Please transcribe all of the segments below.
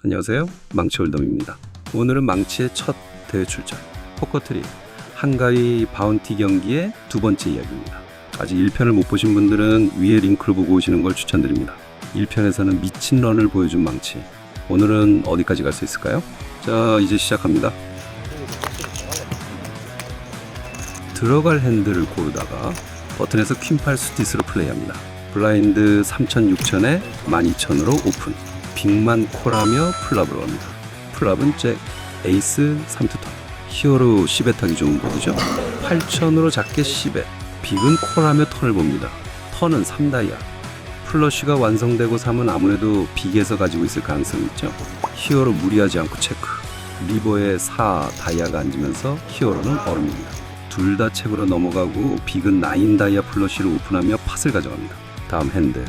안녕하세요, 망치홀덤입니다. 오늘은 망치의 첫 대회 출전, 포커트리 한가위 바운티 경기의 두 번째 이야기입니다. 아직 1편을 못 보신 분들은 위에 링크를 보고 오시는 걸 추천드립니다. 1편에서는 미친 런을 보여준 망치, 오늘은 어디까지 갈 수 있을까요? 자, 이제 시작합니다. 들어갈 핸들을 고르다가 버튼에서 퀸8 수디스로 플레이합니다. 블라인드 3,000, 6,000에 12,000으로 오픈, 빅만 콜하며 플랍으로 갑니다. 플랍은 잭, 에이스, 3투턴, 히어로 10에 타기 좋은 보드죠. 8,000으로 작게 10에, 빅은 콜하며 턴을 봅니다. 턴은 3다이아, 플러쉬가 완성되고 3은 아무래도 빅에서 가지고 있을 가능성이 있죠. 히어로 무리하지 않고 체크, 리버에 4 다이아가 앉으면서 히어로는 얼음입니다. 둘 다 체크로 넘어가고 빅은 9 다이아 플러쉬를 오픈하며 팟을 가져갑니다. 다음 핸드,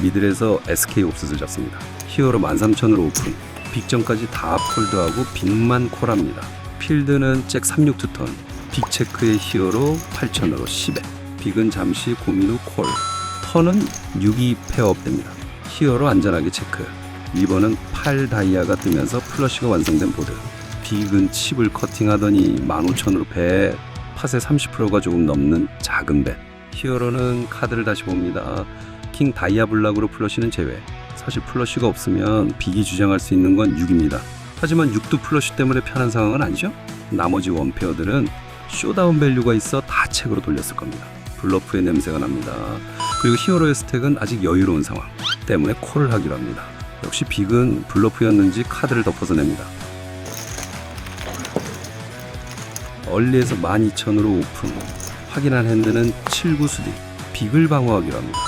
미들에서 SK 옵셋을 잡습니다. 히어로 13,000으로 오픈, 빅전까지 다 폴드하고 빅만 콜합니다. 필드는 잭 36투턴, 빅 체크의 히어로 8,000으로 10에, 빅은 잠시 고민 후 콜, 턴은 6이 페어업 됩니다. 히어로 안전하게 체크, 리버는 8 다이아가 뜨면서 플러시가 완성된 보드, 빅은 칩을 커팅하더니 15,000으로 배, 팟의 30%가 조금 넘는 작은 배, 히어로는 카드를 다시 봅니다. 킹 다이아 블락으로 플러시는 제외, 사실 플러쉬가 없으면 빅이 주장할 수 있는 건 6입니다. 하지만 6도 플러쉬 때문에 편한 상황은 아니죠. 나머지 원페어들은 쇼다운 밸류가 있어 다 책으로 돌렸을 겁니다. 블러프의 냄새가 납니다. 그리고 히어로의 스택은 아직 여유로운 상황 때문에 콜을 하기로 합니다. 역시 빅은 블러프였는지 카드를 덮어서 냅니다. 얼리에서 12,000으로 오픈, 확인한 핸드는 7구 수디, 빅을 방어하기로 합니다.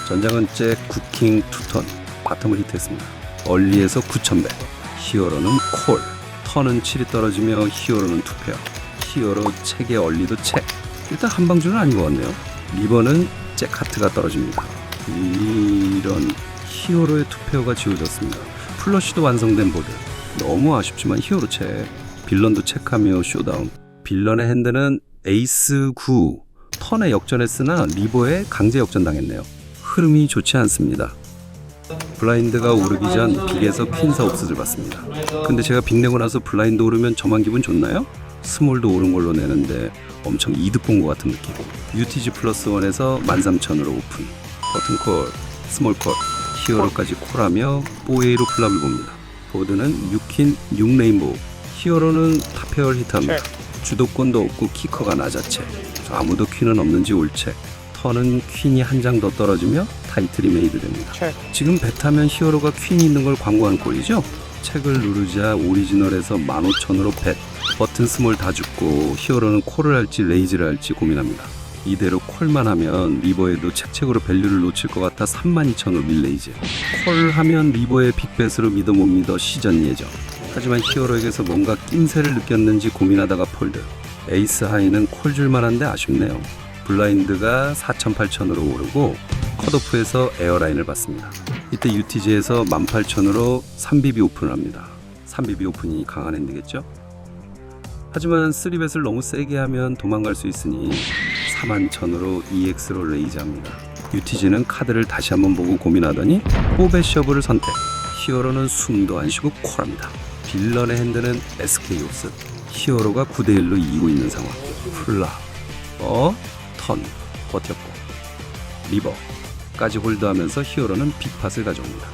전장은 잭, 구킹, 투턴, 바텀을 히트했습니다. 얼리에서 9,000배, 히어로는 콜, 턴은 7이 떨어지며 히어로는 2페어, 히어로 책에 얼리도 책, 일단 한방주는 아닌 것 같네요. 리버는 잭 하트가 떨어집니다. 이런 히어로의 2페어가 지워졌습니다. 플러쉬도 완성된 보드, 너무 아쉽지만 히어로 책, 빌런도 체크하며 쇼다운, 빌런의 핸드는 에이스 9, 턴에 역전했으나 리버에 강제 역전당했네요. 흐름이 좋지 않습니다. 블라인드가 오르기 전 빅에서 퀸사 옵셋을 받습니다. 근데 제가 빅 내고 나서 블라인드 오르면 저만 기분 좋나요? 스몰도 오른 걸로 내는데 엄청 이득 본 것 같은 느낌. UTG 플러스 1에서 13,000으로 오픈, 버튼 콜, 스몰 콜, 히어로까지 콜하며 4A로 플랍을 봅니다. 보드는 6퀸, 6레인보우, 히어로는 탑페어를 히트합니다. 주도권도 없고 키커가 낮아채, 아무도 퀸은 없는지 올체, 턴은 퀸이 한 장 더 떨어지며 타이틀이 메이드 됩니다. 지금 배 타면 히어로가 퀸이 있는 걸 광고한 꼴이죠. 책을 누르자 오리지널에서 15,000으로 뱃, 버튼 스몰 다 죽고 히어로는 콜을 할지 레이즈를 할지 고민합니다. 이대로 콜만 하면 리버에도 책책으로 밸류를 놓칠 것 같아 32,000으로 밀레이즈, 콜하면 리버의 빅뱃으로 믿어 못 믿어 시전 예정. 하지만 히어로에게서 뭔가 낌새를 느꼈는지 고민하다가 폴드, 에이스 하이는 콜 줄만한데 아쉽네요. 블라인드가 4,800으로 오르고 컷오프에서 에어라인을 받습니다. 이때 UTG에서 18,000으로 3BB 오픈을 합니다. 3BB 오픈이 강한 핸드겠죠? 하지만 3벳을 너무 세게 하면 도망갈 수 있으니 41,000으로 EX로 레이즈합니다. UTG는 카드를 다시 한번 보고 고민하더니 4벳 셔브를 선택, 히어로는 숨도 안 쉬고 콜합니다. 빌런의 핸드는 SK 옵스, 히어로가 9대1로 이기고 있는 상황. 플라, 턴, 버텼고, 리버까지 홀드하면서 히어로는 빅팟을 가져옵니다.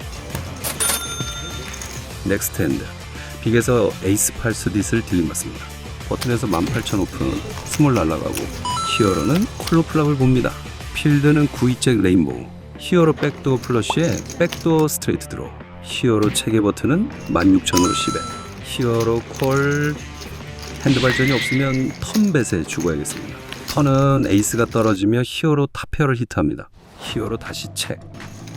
넥스트 핸드, 빅에서 에이스 8 수디스를 딜링받습니다. 버튼에서 18,000 오픈, 스몰 날아가고, 히어로는 콜로 플랍을 봅니다. 필드는 9이잭 레인보우, 히어로 백도어 플러쉬에 백도어 스트레이트 드로우, 히어로 체계 버튼은 16,000으로 10에, 히어로 콜, 핸드 발전이 없으면 턴뱃에 죽어야겠습니다. 턴은 에이스가 떨어지며 히어로 탑페어를 히트합니다. 히어로 다시 책,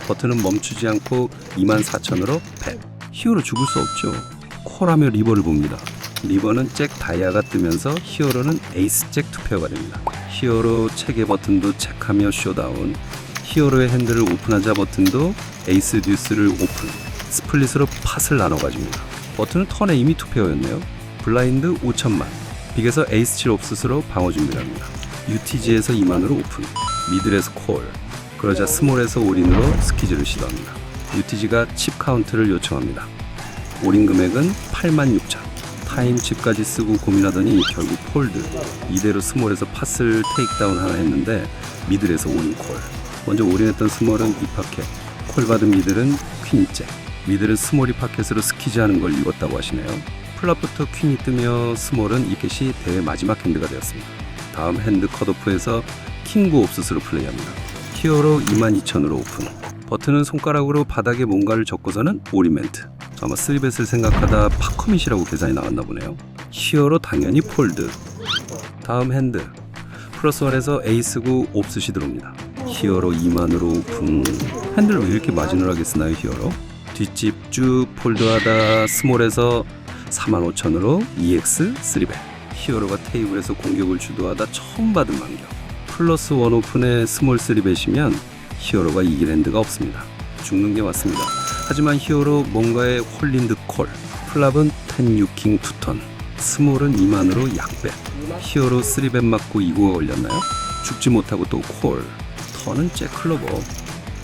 버튼은 멈추지 않고 24,000으로 배, 히어로 죽을 수 없죠. 콜하며 리버를 봅니다. 리버는 잭 다이아가 뜨면서 히어로는 에이스 잭 투페어가 됩니다. 히어로 체계 버튼도 체크하며 쇼다운, 히어로의 핸들을 오픈하자 버튼도 에이스 듀스를 오픈, 스플릿으로 팟을 나눠 가집니다. 버튼은 턴에 이미 투페어였네요. 블라인드 5천만, 빅에서 에이스 7 옵스로 방어 준비를 합니다. UTG에서 2만으로 오픈, 미들에서 콜, 그러자 스몰에서 올인으로 스키즈를 시도합니다. UTG가 칩 카운트를 요청합니다. 올인 금액은 86,000. 타임 칩까지 쓰고 고민하더니 결국 폴드. 이대로 스몰에서 팟을 테이크다운 하나 했는데 미들에서 올인 콜. 먼저 올인했던 스몰은 입파켓, 콜 받은 미들은 퀸 잭. 미들은 스몰이 파켓으로 스키즈하는 걸 읽었다고 하시네요. 플랍부터 퀸이 뜨며 스몰은 이 캣이 대회 마지막 핸드가 되었습니다. 다음 핸드 컷오프에서 킹9 옵스로 플레이합니다. 히어로 22,000으로 오픈. 버튼은 손가락으로 바닥에 뭔가를 적고서는 오리멘트. 아마 3벳을 생각하다 파커밋이라고 계산이 나왔나 보네요. 히어로 당연히 폴드. 다음 핸드 플러스 1에서 에이스9 옵스시 들어옵니다. 히어로 2만으로 오픈. 핸들을 왜 이렇게 마지노하게 쓰나요 히어로? 뒷집 쭉 폴드하다 스몰에서 45,000으로 EX 3벳. 히어로가 테이블에서 공격을 주도하다 처음 받은 반격. 플러스 1 오픈에 스몰 3벳이면 히어로가 이길 핸드가 없습니다. 죽는 게 맞습니다. 하지만 히어로 뭔가에 홀린 듯 콜. 플랍은 10 유킹 2턴. 스몰은 2만으로 약bet. 히어로 3벳 맞고 2구가 걸렸나요? 죽지 못하고 또 콜. 턴은 잭 클로버.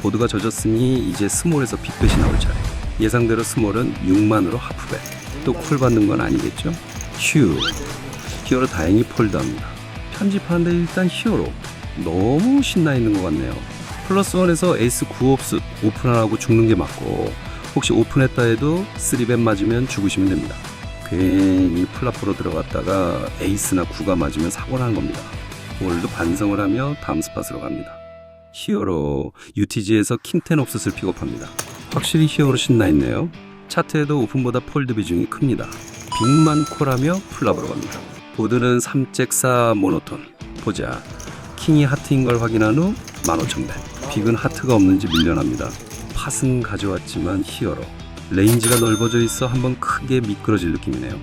보드가 젖었으니 이제 스몰에서 빅벳이 나올 차례. 예상대로 스몰은 6만으로 하프벳. 또 콜 받는 건 아니겠죠? 휴. 히어로 다행히 폴드합니다. 편집하는데 일단 히어로 너무 신나 있는 것 같네요. 플러스 1에서 에이스 9 옵스 오픈 안 하고 죽는 게 맞고, 혹시 오픈했다 해도 3벳 맞으면 죽으시면 됩니다. 괜히 플랍으로 들어갔다가 에이스나 9가 맞으면 사고 나는 겁니다. 오늘도 반성을 하며 다음 스팟으로 갑니다. 히어로 UTG에서 킹10 옵스를 픽업합니다. 확실히 히어로 신나있네요. 차트에도 오픈보다 폴드 비중이 큽니다. 빅만 콜하며 플랍으로 갑니다. 보드는 3잭 4 모노톤. 보자. 킹이 하트인 걸 확인한 후 15,000배. 빅은 하트가 없는지 밀려납니다. 팟은 가져왔지만 히어로. 레인지가 넓어져 있어 한번 크게 미끄러질 느낌이네요.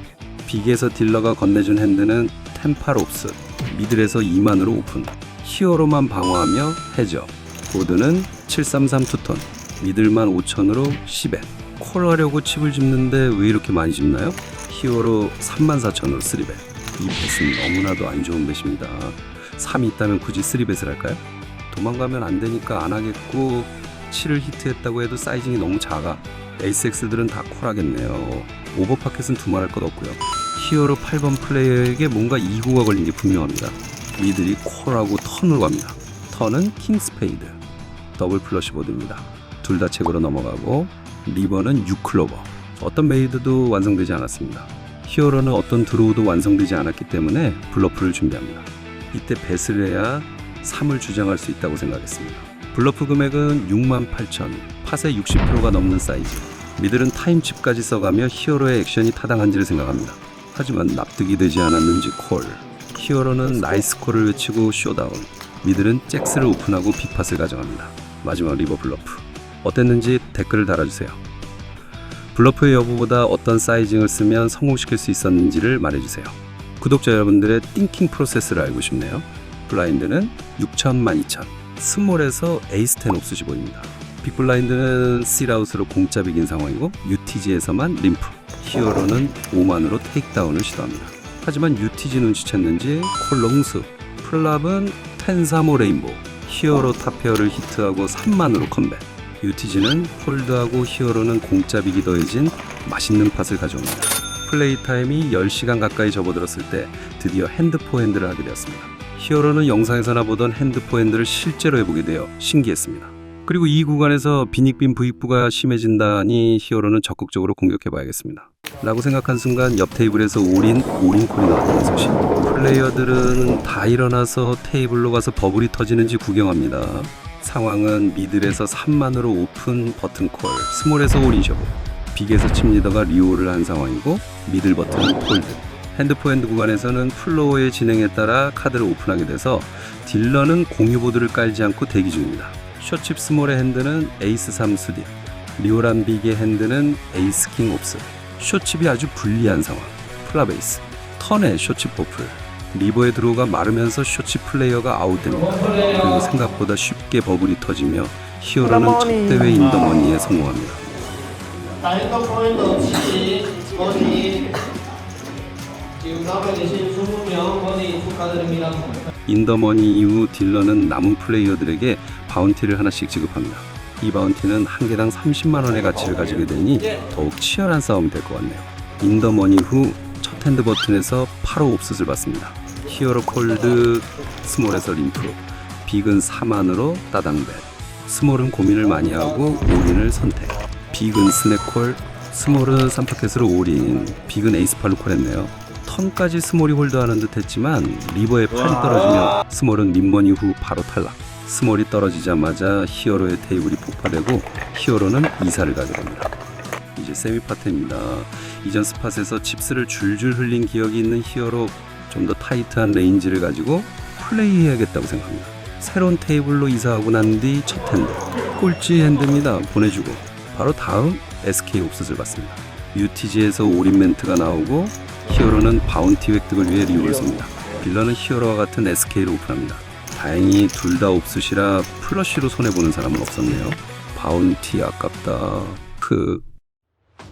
빅에서 딜러가 건네준 핸드는 템팔 옵스. 미들에서 2만으로 오픈. 히어로만 방어하며 해저. 보드는 733 투턴. 미들만 5,000으로 10에. 콜하려고 칩을 집는데 왜 이렇게 많이 집나요? 히어로 34,000으로 3벳. 이 뱃은 너무나도 안 좋은 뱃입니다. 3이 있다면 굳이 3벳을 할까요? 도망가면 안 되니까 안 하겠고, 7을 히트했다고 해도 사이징이 너무 작아. 에이스X들은 다 콜하겠네요. 오버파켓은 두말할 것 없고요. 히어로 8번 플레이어에게 뭔가 2구가 걸린 게 분명합니다. 미들이 콜하고 턴으로 갑니다. 턴은 킹스페이드. 더블 플러시 보드입니다. 둘 다 책으로 넘어가고, 리버는 6클로버. 어떤 메이드도 완성되지 않았습니다. 히어로는 어떤 드로우도 완성되지 않았기 때문에 블러프를 준비합니다. 이때 뱃을 해야 3을 주장할 수 있다고 생각했습니다. 블러프 금액은 68,000, 팟의 60%가 넘는 사이즈. 미들은 타임칩까지 써가며 히어로의 액션이 타당한지를 생각합니다. 하지만 납득이 되지 않았는지 콜. 히어로는 나이스 콜을 외치고 쇼다운. 미들은 잭스를 오픈하고 빅팟을 가져갑니다. 마지막 리버 블러프. 어땠는지 댓글을 달아주세요. 블러프의 여부보다 어떤 사이징을 쓰면 성공시킬 수 있었는지를 말해주세요. 구독자 여러분들의 띵킹 프로세스를 알고 싶네요. 블라인드는 6,000, 12,000. 스몰에서 에이스 10 옵스시 보입니다. 빅블라인드는 C라웃으로 공짜 비긴 상황이고, UTG에서만 림프. 히어로는 5만으로 테이크다운을 시도합니다. 하지만 UTG 눈치챘는지 콜롱스. 플랍은 10-3-5 레인보우. 히어로 탑페어를 히트하고 3만으로 컴백. UTG는 폴드하고 히어로는 공짜 빅이 더해진 맛있는 팟을 가져옵니다. 플레이 타임이 10시간 가까이 접어들었을 때 드디어 핸드포핸드를 하게 되었습니다. 히어로는 영상에서나 보던 핸드포핸드를 실제로 해보게 되어 신기했습니다. 그리고 이 구간에서 비닉빈 부익부가 심해진다니 히어로는 적극적으로 공격해봐야겠습니다. 라고 생각한 순간 옆 테이블에서 올인콜이 나왔다는 소식. 플레이어들은 다 일어나서 테이블로 가서 버블이 터지는지 구경합니다. 상황은 미들에서 3만으로 오픈 버튼콜, 스몰에서 올인셔브, 빅에서 칩 리더가 리오를 한 상황이고, 미들 버튼은 폴드. 핸드포핸드 구간에서는 플로어의 진행에 따라 카드를 오픈하게 돼서 딜러는 공유보드를 깔지 않고 대기 중입니다. 숏칩 스몰의 핸드는 에이스 3 수딥, 리오란 빅의 핸드는 에이스 킹 옵스. 숏칩이 아주 불리한 상황. 플라베이스, 턴의 쇼치 포플, 리버의 드로우가 마르면서 쇼치 플레이어가 아웃됩니다. 그리고 생각보다 쉽게 버블이 터지며 히어로는 첫 대회 인더머니에 성공합니다. 다행도 포인트 없이 버디 지금 남아 계신 20명 버디 축하드립니다. 인더머니 이후 딜러는 남은 플레이어들에게 바운티를 하나씩 지급합니다. 이 바운티는 한 개당 30만 원의 가치를 가지게 되니 더욱 치열한 싸움이 될 것 같네요. 인더머니 후 첫 핸드 버튼에서 8호 옵셋을 받습니다. 히어로 콜드, 스몰에서 림프, 빅은 4만으로 따당bet, 스몰은 고민을 많이 하고 올인을 선택, 빅은 스냅콜, 스몰은 3파켓으로 올인, 빅은 에이스8로 콜했네요. 턴까지 스몰이 홀드하는 듯 했지만 리버에 팔이 떨어지며 스몰은 민머니 후 바로 탈락. 스몰이 떨어지자마자 히어로의 테이블이 폭파되고 히어로는 이사를 가게 됩니다. 이제 세미파트입니다. 이전 스팟에서 칩스를 줄줄 흘린 기억이 있는 히어로, 좀 더 타이트한 레인지를 가지고 플레이해야겠다고 생각합니다. 새로운 테이블로 이사하고 난 뒤 첫 핸드, 꼴찌 핸드입니다. 보내주고 바로 다음 SK 옵셋을 받습니다. UTG에서 올인 멘트가 나오고 히어로는 바운티 획득을 위해 리올을 씁니다. 빌런은 히어로와 같은 SK를 오픈합니다. 다행히 둘 다 옵셋이라 플러시로 손해보는 사람은 없었네요. 바운티 아깝다.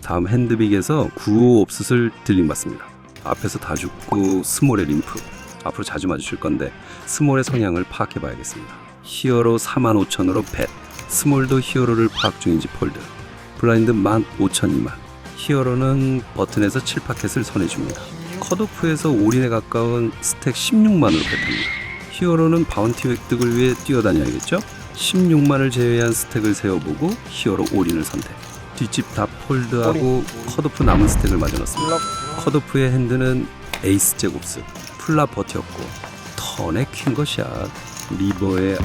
다음 핸드빅에서 9호 옵셋을 딜링받습니다. 앞에서 다 죽고 스몰의 림프, 앞으로 자주 마주칠 건데 스몰의 성향을 파악해봐야겠습니다. 히어로 45,000으로 뱃, 스몰도 히어로를 파악 중인지 폴드, 블라인드 15,000 2만, 히어로는 버튼에서 7파켓을 선해줍니다. 컷오프에서 올인에 가까운 스택 16만으로 뱉습니다. 히어로는 바운티 획득을 위해 뛰어다녀야겠죠? 16만을 제외한 스택을 세어보고 히어로 올인을 선택. 뒷집 다 폴드하고 컷오프 남은 스택을 마저 넣습니다. 컷오프의 핸드는 에이스 잭옵스, 플라 버텼고 턴의 퀸거샷, 리버의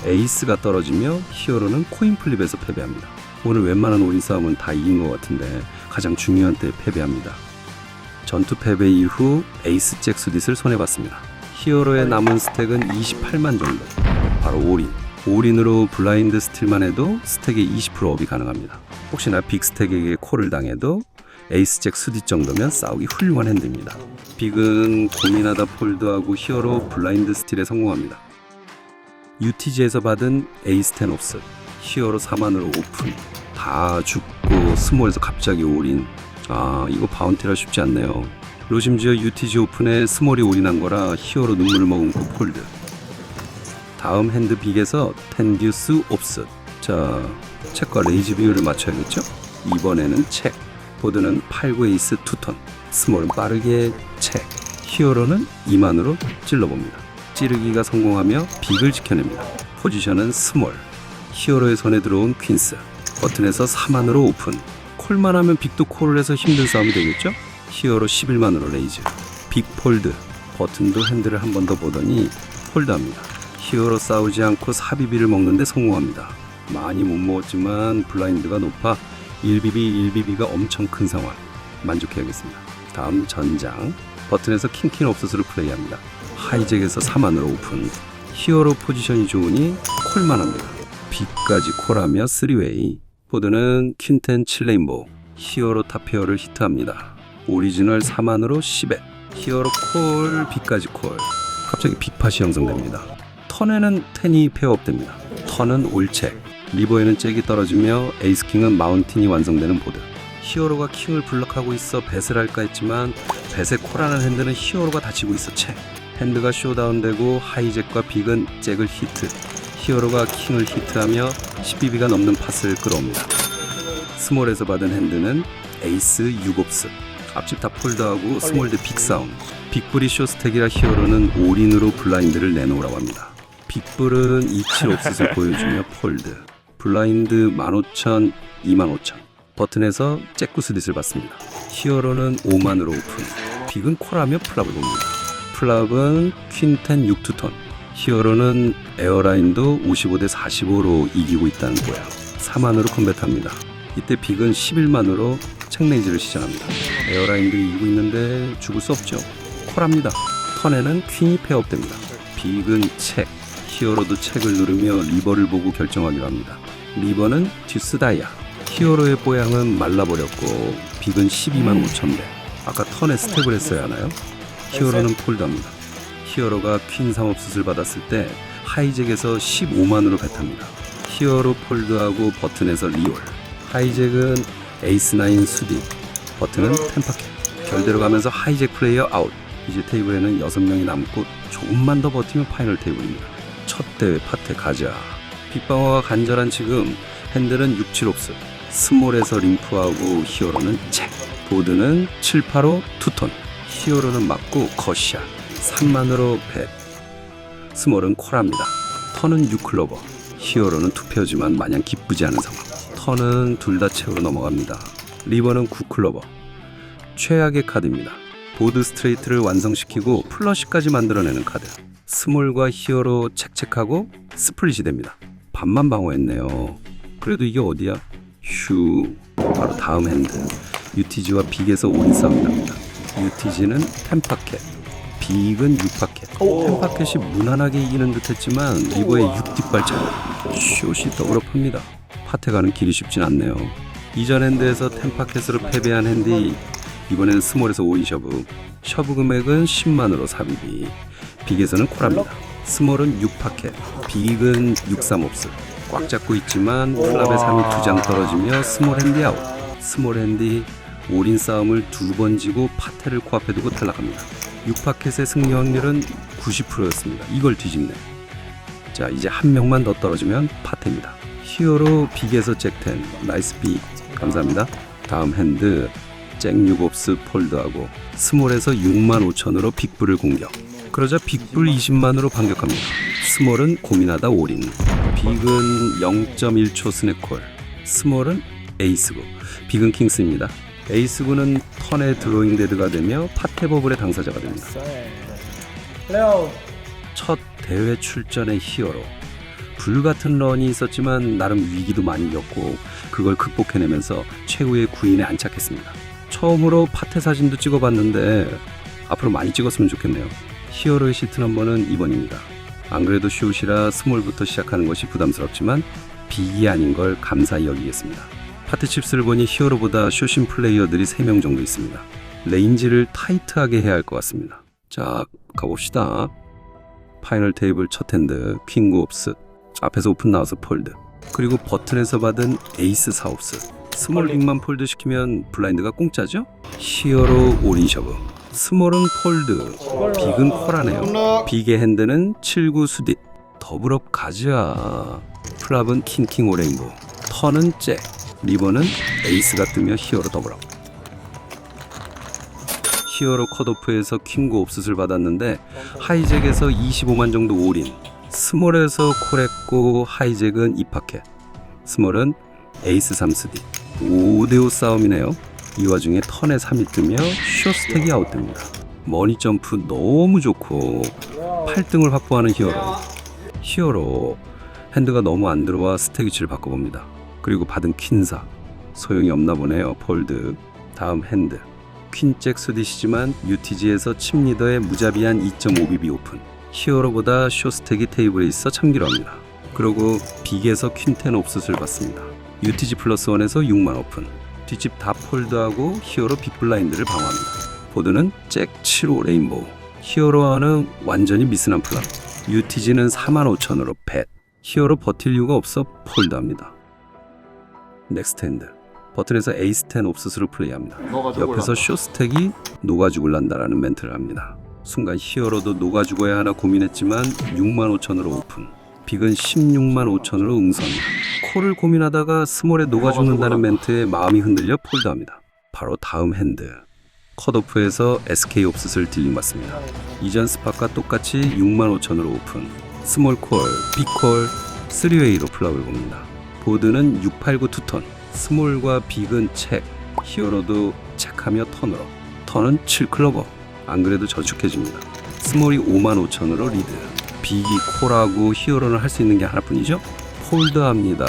에이스가 떨어지며 히어로는 코인 플립에서 패배합니다. 오늘 웬만한 올인 싸움은 다 이긴 것 같은데 가장 중요한 때 패배합니다. 전투 패배 이후 에이스 잭 수딧을 손해봤습니다. 히어로의 남은 스택은 28만 정도. 바로 올인. 올인으로 블라인드 스틸만 해도 스택의 20% 업이 가능합니다. 혹시나 빅스택에게 콜을 당해도 에이스 잭 수딧 정도면 싸우기 훌륭한 핸드입니다. 빅은 고민하다 폴드하고 히어로 블라인드 스틸에 성공합니다. UTG에서 받은 에이스 10 옵셋, 히어로 4만으로 오픈, 다 죽고 스몰에서 갑자기 올인. 이거 바운티라 쉽지 않네요. 로심지어 UTG 오픈에 스몰이 올인한 거라 히어로 눈물을 머금고 폴드. 다음 핸드 빅에서 10 듀스 옵셋. 자, 책과 레이즈 비율을 맞춰야겠죠? 이번에는 책, 보드는 8구 에이스 2턴, 스몰은 빠르게 책, 히어로는 2만으로 찔러봅니다. 찌르기가 성공하며 빅을 지켜냅니다. 포지션은 스몰, 히어로의 손에 들어온 퀸스, 버튼에서 4만으로 오픈, 콜만 하면 빅도 콜을 해서 힘든 싸움이 되겠죠? 히어로 11만으로 레이즈, 빅 폴드, 버튼도 핸들을 한 번 더 보더니 폴드합니다. 히어로 싸우지 않고 사비비를 먹는데 성공합니다. 많이 못 먹었지만 블라인드가 높아 1BB가 엄청 큰 상황. 만족해야겠습니다. 다음 전장, 버튼에서 킹킹 옵셋으로 플레이합니다. 하이잭에서 4만으로 오픈, 히어로 포지션이 좋으니 콜만 합니다. 빅까지 콜하며 3웨이, 보드는 퀸텐 7레인보, 히어로 탑페어를 히트합니다. 오리지널 4만으로 10에, 히어로 콜, 빅까지 콜. 갑자기 빅팟이 형성됩니다. 턴에는 10이 페어업됩니다. 턴은 올책, 리버에는 잭이 떨어지며 에이스킹은 마운틴이 완성되는 보드. 히어로가 킹을 블럭하고 있어 뱃을 할까 했지만 뱃에 콜하는 핸드는 히어로가 다치고 있어 책. 핸드가 쇼다운되고 하이잭과 빅은 잭을 히트, 히어로가 킹을 히트하며 10BB가 넘는 팟을 끌어옵니다. 스몰에서 받은 핸드는 에이스 6옵스, 앞집 다 폴드하고 스몰드 빅사운, 빅불이 쇼스택이라 히어로는 올인으로 블라인드를 내놓으라고 합니다. 빅불은 27옵셋을 보여주며 폴드, 블라인드 15,000, 25,000, 버튼에서 잭구스딧을 받습니다. 히어로는 5만으로 오픈, 빅은 콜하며 플랍을 봅니다. 플랍은 퀸텐 6투턴, 히어로는 에어라인도 55대 45로 이기고 있다는 거야. 4만으로 컴뱃합니다. 이때 빅은 11만으로 책레이즈를 시전합니다. 에어라인도 이기고 있는데 죽을 수 없죠. 콜합니다. 턴에는 퀸이 페어업됩니다. 빅은 책, 히어로도 책을 누르며 리버를 보고 결정하기로 합니다. 리버는 듀스 다이아, 히어로의 뽀양은 말라버렸고 빅은 12만 5천 배. 아까 턴에 스텝을 했어야 하나요? 히어로는 폴드합니다. 히어로가 퀸 3업 숫을 받았을 때 하이잭에서 15만으로 배탑니다. 히어로 폴드하고 버튼에서 리올. 하이잭은 에이스 9 수디, 버튼은 템파켓. 결대로 가면서 하이잭 플레이어 아웃. 이제 테이블에는 6명이 남고 조금만 더 버티면 파이널 테이블입니다. 첫 대회 파테 가자. 빅방어가 간절한 지금 핸들은 6, 7옵스. 스몰에서 림프하고 히어로는 책. 보드는 7, 8호 투톤. 히어로는 맞고 컷샷. 3만으로 배. 스몰은 콜합니다. 턴은 6클로버. 히어로는 투페어지만 마냥 기쁘지 않은 상황. 턴은 둘 다 채우로 넘어갑니다. 리버는 9클로버. 최악의 카드입니다. 보드 스트레이트를 완성시키고 플러시까지 만들어내는 카드. 스몰과 히어로 책책하고 스플릿이 됩니다. 반만 방어했네요. 그래도 이게 어디야? 휴. 바로 다음 핸드. UTG와 빅에서 올인 싸움이 납니다. UTG는 10파켓, 빅은 6파켓. 템파켓이 무난하게 이기는 듯 했지만 리버의 6뒷발 차이. 숏이 더블업합니다. 파테 가는 길이 쉽진 않네요. 이전 핸드에서 템파켓으로 패배한 핸디, 이번에는 스몰에서 5인 셔브. 셔브 금액은 10만으로 삽입이. 빅에서는 콜합니다. 스몰은 6파켓, 빅은 6-3옵스. 꽉 잡고 있지만 플랍의 3이 2장 떨어지며 스몰 핸디 아웃. 스몰 핸디 올인 싸움을 2번 지고 파테를 코앞에 두고 탈락합니다. 6파켓의 승리 확률은 90%였습니다. 이걸 뒤집네. 자, 이제 한 명만 더 떨어지면 파테입니다. 히어로 빅에서 잭10. 나이스 빅. 감사합니다. 다음 핸드 잭 6옵스 폴드하고 스몰에서 65,000으로 빅불을 공격. 그러자 빅불 20만으로 반격합니다. 스몰은 고민하다 올인. 빅은 0.1초 스냅콜. 스몰은 에이스구. 빅은 킹스입니다. 에이스구는 턴에 드로잉 데드가 되며 파테버블의 당사자가 됩니다. 첫 대회 출전의 히어로. 불같은 런이 있었지만 나름 위기도 많이 겪고 그걸 극복해내면서 최후의 9인에 안착했습니다. 처음으로 파테 사진도 찍어봤는데 앞으로 많이 찍었으면 좋겠네요. 히어로의 시트 넘버는 2번입니다. 안 그래도 숏이라 스몰부터 시작하는 것이 부담스럽지만 빅이 아닌 걸 감사히 여기겠습니다. 파테 칩스를 보니 히어로보다 숏인 플레이어들이 3명 정도 있습니다. 레인지를 타이트하게 해야 할 것 같습니다. 자, 가봅시다. 파이널 테이블 첫 핸드 퀸 9옵스. 앞에서 오픈 나와서 폴드. 그리고 버튼에서 받은 에이스 4옵스. 스몰 빅만 폴드 시키면 블라인드가 공짜죠? 히어로 올인 셔브. 스몰은 폴드, 빅은 콜하네요. 빅의 핸드는 7-9 수딧. 더블업 가자. 플랍은 킹킹 오레인보. 턴은 잭. 리버는 에이스가 뜨며 히어로 더블업. 히어로 컷오프에서 킹고 옵스를 받았는데 하이잭에서 25만 정도 올인. 스몰에서 콜했고 하이잭은 2파켓. 스몰은 에이스 3스디. 5대5 싸움이네요. 이 와중에 턴에 3이 뜨며 숏스택이 아웃됩니다. 머니 점프 너무 좋고 8등을 확보하는 히어로. 핸드가 너무 안 들어와 스택 위치를 바꿔봅니다. 그리고 받은 퀸사. 소용이 없나 보네요. 폴드. 다음 핸드 퀸잭 수디시지만 UTG에서 칩 리더의 무자비한 2.5BB 오픈. 히어로보다 숏스택이 테이블에 있어 참기로 합니다. 그리고 빅에서 퀸10 옵스를 받습니다. UTG 플러스 1에서 6만 오픈. 뒷집 다 폴드하고 히어로 빅블라인드를 방어합니다. 보드는 잭 7호 레인보우. 히어로와는 완전히 미스난 플랍. UTG는 45,000으로 팻. 히어로 버틸 이유가 없어 폴드합니다. 넥스트 핸드 버튼에서 에이스 10 옵스로 플레이합니다. 옆에서 숏스택이 녹아 죽을란다라는 멘트를 합니다. 순간 히어로도 녹아 죽어야 하나 고민했지만 65,000으로 오픈. 빅은 165,000으로 응선. 콜을 고민하다가 스몰에 녹아 죽는다는 멘트에 마음이 흔들려 폴드합니다. 바로 다음 핸드 컷오프에서 SK 옵스를 딜링받습니다. 이전 스팟과 똑같이 65,000으로 오픈. 스몰 콜, 빅콜, 3웨이로 플랍을 봅니다. 보드는 689 투턴. 스몰과 빅은 책. 히어로도 책하며 턴으로. 턴은 7클로버. 안 그래도 저축해집니다. 스몰이 55,000으로 리드. 빅이 콜하고 히어로는 할 수 있는 게 하나뿐이죠? 폴드합니다.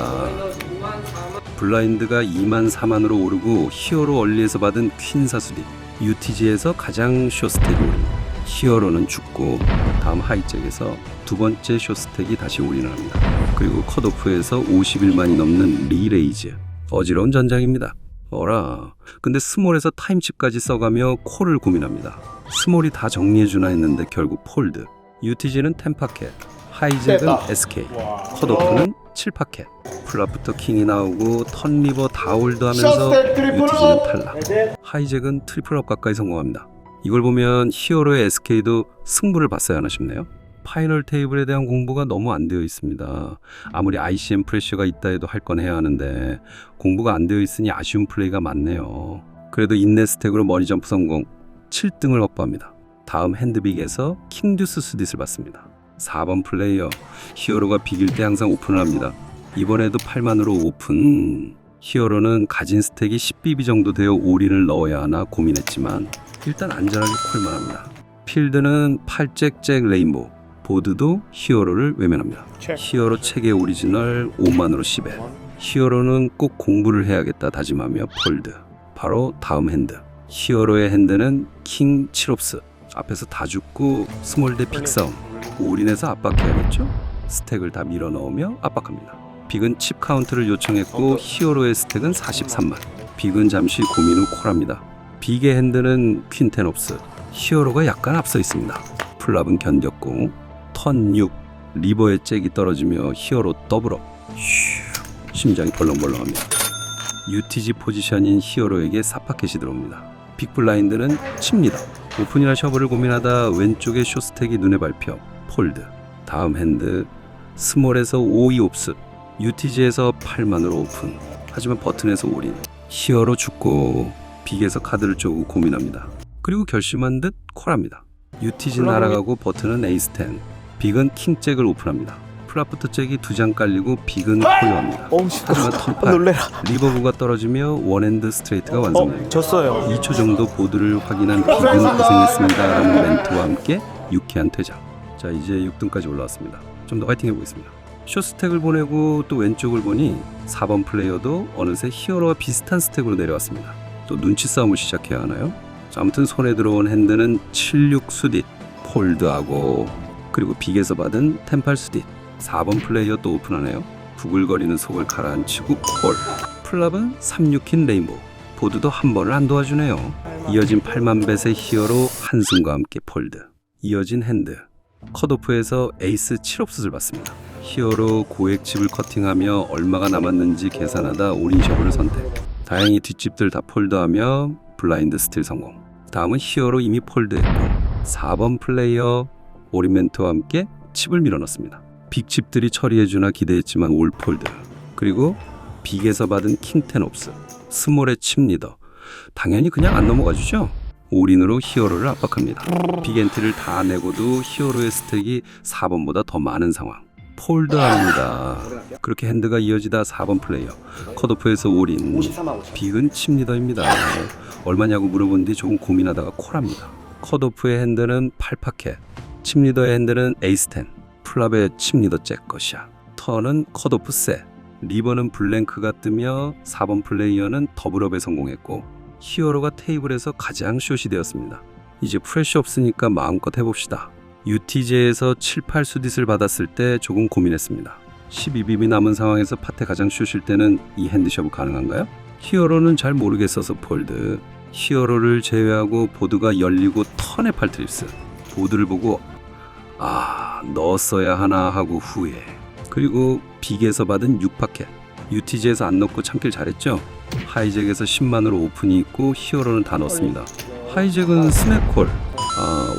블라인드가 24,000으로 오르고 히어로 얼리에서 받은 퀸 사수디. UTG에서 가장 숏스택이 오릅니다. 히어로는 죽고 다음 하이잭에서 두 번째 숏스택이 다시 올인을 합니다. 그리고 컷오프에서 51만이 넘는 리레이즈. 어지러운 전장입니다. 어라. 근데 스몰에서 타임칩까지 써가며 콜을 고민합니다. 스몰이 다 정리해주나 했는데 결국 폴드. UTG는 10파켓, 하이잭은 됐다. SK, 컷오프는 7파켓. 플랍부터 킹이 나오고 턴리버 다 홀드하면서 샷스텝 트리플 UTG는 업. 탈락. 하이잭은 트리플업 가까이 성공합니다. 이걸 보면 히어로의 SK도 승부를 봤어야 하나 싶네요. 파이널 테이블에 대한 공부가 너무 안 되어 있습니다. 아무리 ICM 프레셔가 있다 해도 할 건 해야 하는데 공부가 안 되어 있으니 아쉬운 플레이가 많네요. 그래도 인내 스택으로 머리 점프 성공, 7등을 확보합니다. 다음 핸드빅에서 킹듀스 스딧을 받습니다. 4번 플레이어, 히어로가 비길 때 항상 오픈을 합니다. 이번에도 8만으로 오픈. 히어로는 가진 스택이 10BB 정도 되어 올인을 넣어야 하나 고민했지만 일단 안전하게 콜만 합니다. 필드는 8잭잭 레인보우, 보드도 히어로를 외면합니다. 히어로 책의 오리지널 5만으로 10에. 히어로는 꼭 공부를 해야겠다 다짐하며 폴드. 바로 다음 핸드. 히어로의 핸드는 킹 7옵스. 앞에서 다 죽고 스몰 대 빅싸움. 올인해서 압박해야겠죠? 스택을 다 밀어 넣으며 압박합니다. 빅은 칩 카운트를 요청했고 히어로의 스택은 43만. 빅은 잠시 고민 후 콜합니다. 빅의 핸드는 퀸 10옵스. 히어로가 약간 앞서 있습니다. 플랍은 견뎠고 턴 6. 리버의 잭이 떨어지며 히어로 더블업. 휴, 심장이 벌렁벌렁합니다. UTG 포지션인 히어로에게 4파켓이 들어옵니다. 빅블라인드는 칩니다. 오픈이나 셔블을 고민하다 왼쪽에 쇼스택이 눈에 밟혀 폴드. 다음 핸드 스몰에서 5-2옵스. UTG에서 8만으로 오픈. 하지만 버튼에서 올인. 히어로 죽고 빅에서 카드를 쪼고 고민합니다. 그리고 결심한 듯 콜합니다. UTG는 날아가고 버튼은 에이스 10. 빅은 킹잭을 오픈합니다. 플랍부터 잭이 2장 깔리고 빅은 콜요합니다. 하지만 턴8 놀래라. 리버브가 떨어지며 원핸드 스트레이트가 완성됩니다. 졌어요. 2초 정도 보드를 확인한 빅은 고생했습니다 라는 멘트와 함께 유쾌한 퇴장. 자, 이제 6등까지 올라왔습니다. 좀 더 화이팅 해보겠습니다. 쇼스택을 보내고 또 왼쪽을 보니 4번 플레이어도 어느새 히어로와 비슷한 스택으로 내려왔습니다. 또 눈치 싸움을 시작해야 하나요? 자, 아무튼 손에 들어온 핸드는 7-6 수딧, 폴드하고 그리고 빅에서 받은 10-8 수딧. 4번 플레이어 또 오픈하네요. 부글거리는 속을 가라앉히고 콜. 플랍은 3-6킨 레인보우. 보드도 한 번을 안 도와주네요. 이어진 8만 뱃의 히어로 한숨과 함께 폴드. 이어진 핸드. 컷오프에서 에이스 7옵스를 받습니다. 히어로 고액 칩을 커팅하며 얼마가 남았는지 계산하다 올인 셔블을 선택. 다행히 뒷집들 다 폴드하며 블라인드 스틸 성공. 다음은 히어로 이미 폴드했고 4번 플레이어 오리멘트와 함께 칩을 밀어넣습니다. 빅칩들이 처리해주나 기대했지만 올 폴드. 그리고 빅에서 받은 킹 10옵스. 스몰의 칩 리더. 당연히 그냥 안 넘어가주죠. 올인으로 히어로를 압박합니다. 빅엔트를 다 내고도 히어로의 스택이 4번보다 더 많은 상황. 폴드합니다. 그렇게 핸드가 이어지다 4번 플레이어. 컷오프에서 올인. 빅은 칩 리더입니다. 얼마냐고 물어본 뒤 조금 고민하다가 콜합니다. 컷오프의 핸드는 8파켓. 칩 리더의 핸드는 에이스 10. 플랍의 칩 리더 잭 것이야. 턴은 컷오프 셋. 리버는 블랭크가 뜨며 4번 플레이어는 더블업에 성공했고 히어로가 테이블에서 가장 숏이 되었습니다. 이제 프레쉬 없으니까 마음껏 해봅시다. UTG에서 7-8 수딧을 받았을 때 조금 고민했습니다. 12BB 남은 상황에서 팟에 가장 숏일 때는 이 핸드숍이 가능한가요? 히어로는 잘 모르겠어서 폴드. 히어로를 제외하고 보드가 열리고 턴의 팔트립스. 보드를 보고 넣었어야 하나 하고 후회. 그리고 빅에서 받은 6파켓. UTG에서 안 넣고 참길 잘했죠? 하이잭에서 10만으로 오픈이 있고 히어로는 다 넣었습니다. 하이잭은 스냅콜.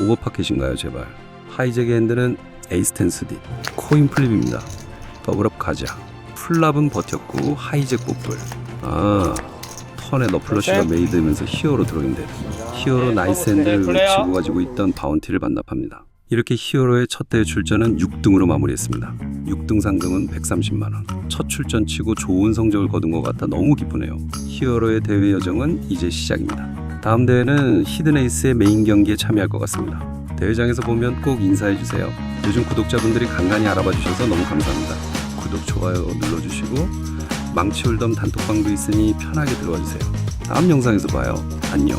오버파켓인가요 제발. 하이잭의 핸드는 에이스 10 스딧. 코인 플립입니다. 더블업 가자. 플랍은 버텼고 하이잭 뽀플. 턴에 너플러시가 메이드면서 히어로 들어온대. 히어로 나이스 핸드를 지고 가지고 있던 바운티를 반납합니다. 이렇게 히어로의 첫 대회 출전은 6등으로 마무리했습니다. 6등 상금은 130만원. 첫 출전 치고 좋은 성적을 거둔 것 같아 너무 기쁘네요. 히어로의 대회 여정은 이제 시작입니다. 다음 대회는 히든에이스의 메인 경기에 참여할 것 같습니다. 대회장에서 보면 꼭 인사해주세요. 요즘 구독자분들이 간간히 알아봐 주셔서 너무 감사합니다. 구독, 좋아요 눌러주시고 망치홀덤 단톡방도 있으니 편하게 들어와주세요. 다음 영상에서 봐요. 안녕.